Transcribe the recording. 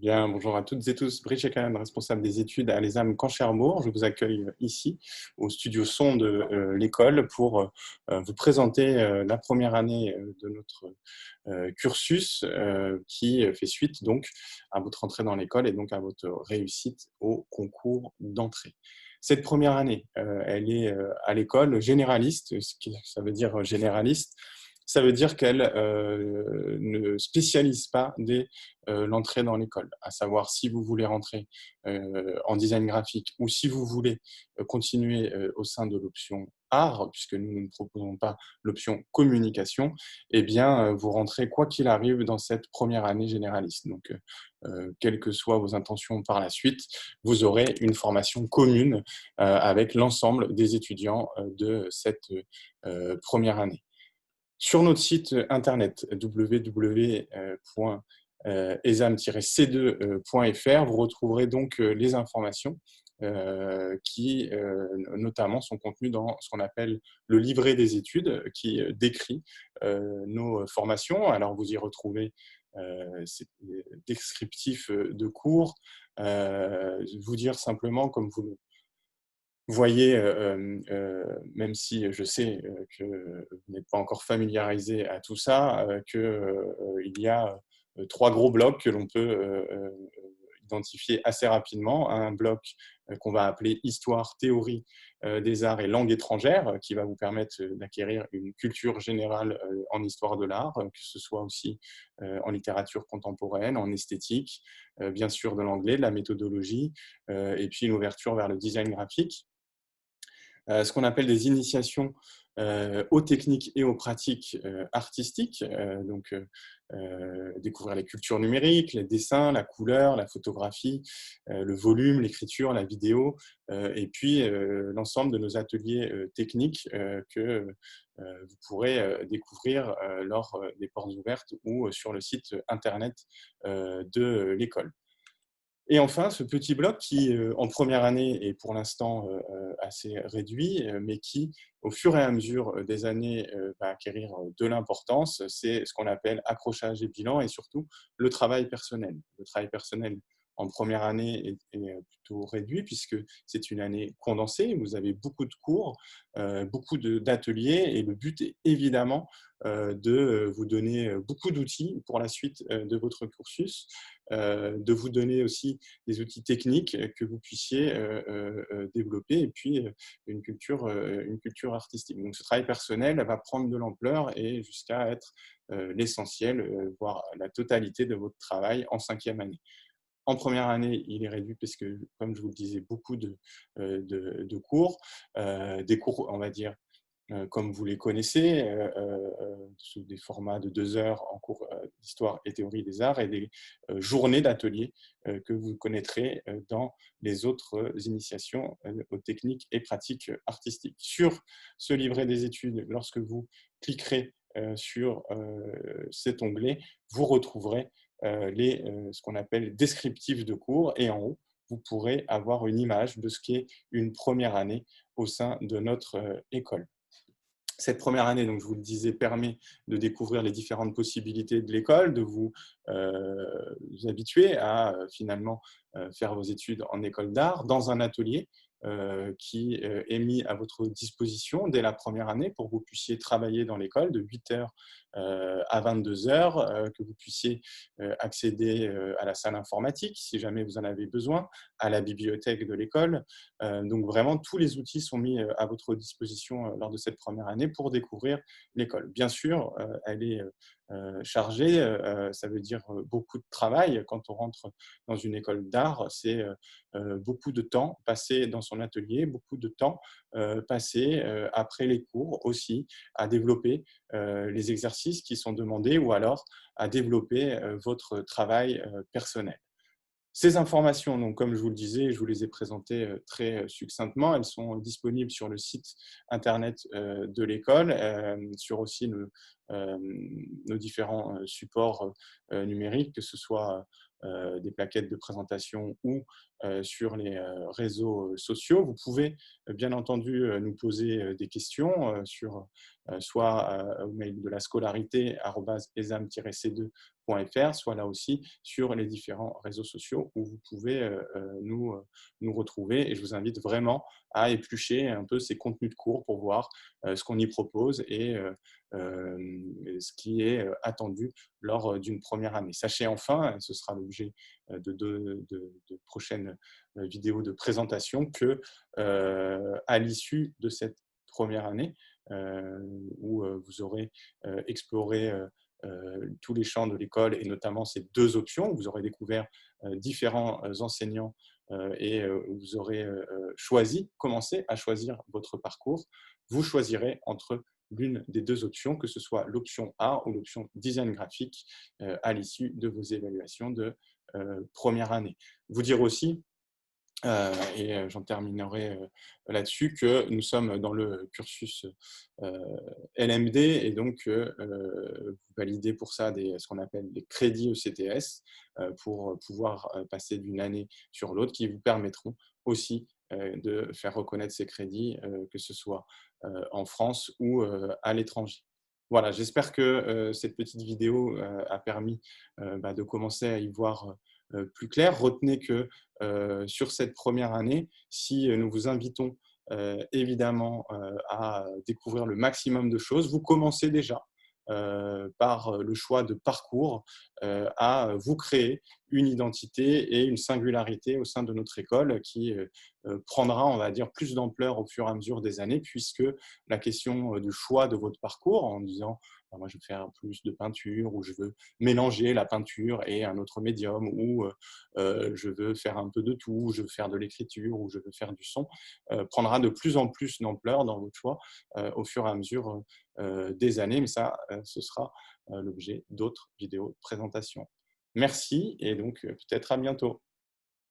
Bien, bonjour à toutes et tous. Brice Kahn, responsable des études à l'ESAM Caen-Cherbourg. Je vous accueille ici au studio son de l'école pour vous présenter la première année de notre cursus qui fait suite donc à votre entrée dans l'école et donc à votre réussite au concours d'entrée. Cette première année, elle est à l'école généraliste. Ça veut dire généraliste. Ça veut dire qu'elle ne spécialise pas dès l'entrée dans l'école, à savoir si vous voulez rentrer en design graphique ou si vous voulez continuer au sein de l'option art, puisque nous ne proposons pas l'option communication, eh bien, vous rentrez quoi qu'il arrive dans cette première année généraliste. Donc, quelles que soient vos intentions par la suite, vous aurez une formation commune avec l'ensemble des étudiants de cette première année. Sur notre site internet www.esam-c2.fr, vous retrouverez donc les informations qui notamment sont contenues dans ce qu'on appelle le livret des études qui décrit nos formations. Alors vous y retrouvez ces descriptifs de cours. Vous dire simplement, comme vous voyez, même si je sais que vous n'êtes pas encore familiarisé à tout ça, qu'il y a 3 gros blocs que l'on peut identifier assez rapidement. Un bloc qu'on va appeler histoire, théorie des arts et langue étrangère, qui va vous permettre d'acquérir une culture générale en histoire de l'art, que ce soit aussi en littérature contemporaine, en esthétique, bien sûr de l'anglais, de la méthodologie, et puis une ouverture vers le design graphique. Ce qu'on appelle des initiations aux techniques et aux pratiques artistiques, donc découvrir les cultures numériques, les dessins, la couleur, la photographie, le volume, l'écriture, la vidéo, et puis l'ensemble de nos ateliers techniques que vous pourrez découvrir lors des portes ouvertes ou sur le site internet de l'école. Et enfin, ce petit bloc qui, en première année, est pour l'instant assez réduit, mais qui, au fur et à mesure des années, va acquérir de l'importance, c'est ce qu'on appelle accrochage et bilan et surtout le travail personnel. Le travail personnel en première année est plutôt réduit puisque c'est une année condensée. Vous avez beaucoup de cours, beaucoup d'ateliers et le but est évidemment de vous donner beaucoup d'outils pour la suite de votre cursus, de vous donner aussi des outils techniques que vous puissiez développer et puis une culture artistique. Donc ce travail personnel va prendre de l'ampleur et jusqu'à être l'essentiel, voire la totalité de votre travail en 5e année. En première année, il est réduit parce que, comme je vous le disais, beaucoup de cours, des cours, on va dire, comme vous les connaissez, sous des formats de 2 heures en cours d'histoire et théorie des arts et des journées d'ateliers que vous connaîtrez dans les autres initiations aux techniques et pratiques artistiques. Sur ce livret des études, lorsque vous cliquerez sur cet onglet, vous retrouverez ce qu'on appelle descriptifs de cours et en haut, vous pourrez avoir une image de ce qu'est une première année au sein de notre école. Cette première année, donc, je vous le disais, permet de découvrir les différentes possibilités de l'école, de vous habituer à finalement faire vos études en école d'art dans un atelier qui est mis à votre disposition dès la première année pour que vous puissiez travailler dans l'école de 8 heures à 22 heures, que vous puissiez accéder à la salle informatique si jamais vous en avez besoin, à la bibliothèque de l'école. Donc vraiment, tous les outils sont mis à votre disposition lors de cette première année pour découvrir l'école. Bien sûr, elle est chargée, ça veut dire beaucoup de travail. Quand on rentre dans une école d'art, c'est beaucoup de temps passé dans son atelier, beaucoup de temps passé après les cours aussi à développer les exercices qui sont demandés ou alors à développer votre travail personnel. Ces informations, donc, comme je vous le disais, je vous les ai présentées très succinctement. Elles sont disponibles sur le site internet de l'école, sur aussi nos différents supports numériques, que ce soit des plaquettes de présentation ou sur les réseaux sociaux. Vous pouvez bien entendu nous poser des questions sur soit au mail de la scolarité @esam-c2 soit là aussi sur les différents réseaux sociaux où vous pouvez nous retrouver. Et je vous invite vraiment à éplucher un peu ces contenus de cours pour voir ce qu'on y propose et ce qui est attendu lors d'une première année. Sachez enfin, et ce sera l'objet de prochaines vidéos de présentation, que à l'issue de cette première année, où vous aurez exploré tous les champs de l'école et notamment ces deux options, où vous aurez découvert différents enseignants et vous aurez commencé à choisir votre parcours. Vous choisirez entre l'une des deux options, que ce soit l'option A ou l'option design graphique à l'issue de vos évaluations de première année. Vous dire aussi, et j'en terminerai là-dessus, que nous sommes dans le cursus LMD et donc vous validez pour ça ce qu'on appelle des crédits ECTS pour pouvoir passer d'une année sur l'autre, qui vous permettront aussi de faire reconnaître ces crédits, que ce soit en France ou à l'étranger. Voilà, j'espère que cette petite vidéo a permis de commencer à y voir plus clair. Retenez que sur cette première année, si nous vous invitons évidemment à découvrir le maximum de choses, vous commencez déjà par le choix de parcours à vous créer une identité et une singularité au sein de notre école qui prendra, on va dire, plus d'ampleur au fur et à mesure des années, puisque la question du choix de votre parcours, en disant moi je veux faire plus de peinture, ou je veux mélanger la peinture et un autre médium, ou je veux faire un peu de tout, je veux faire de l'écriture, ou je veux faire du son, prendra de plus en plus d'ampleur dans votre choix au fur et à mesure des années, mais ça, ce sera l'objet d'autres vidéos de présentation. Merci et donc peut-être à bientôt.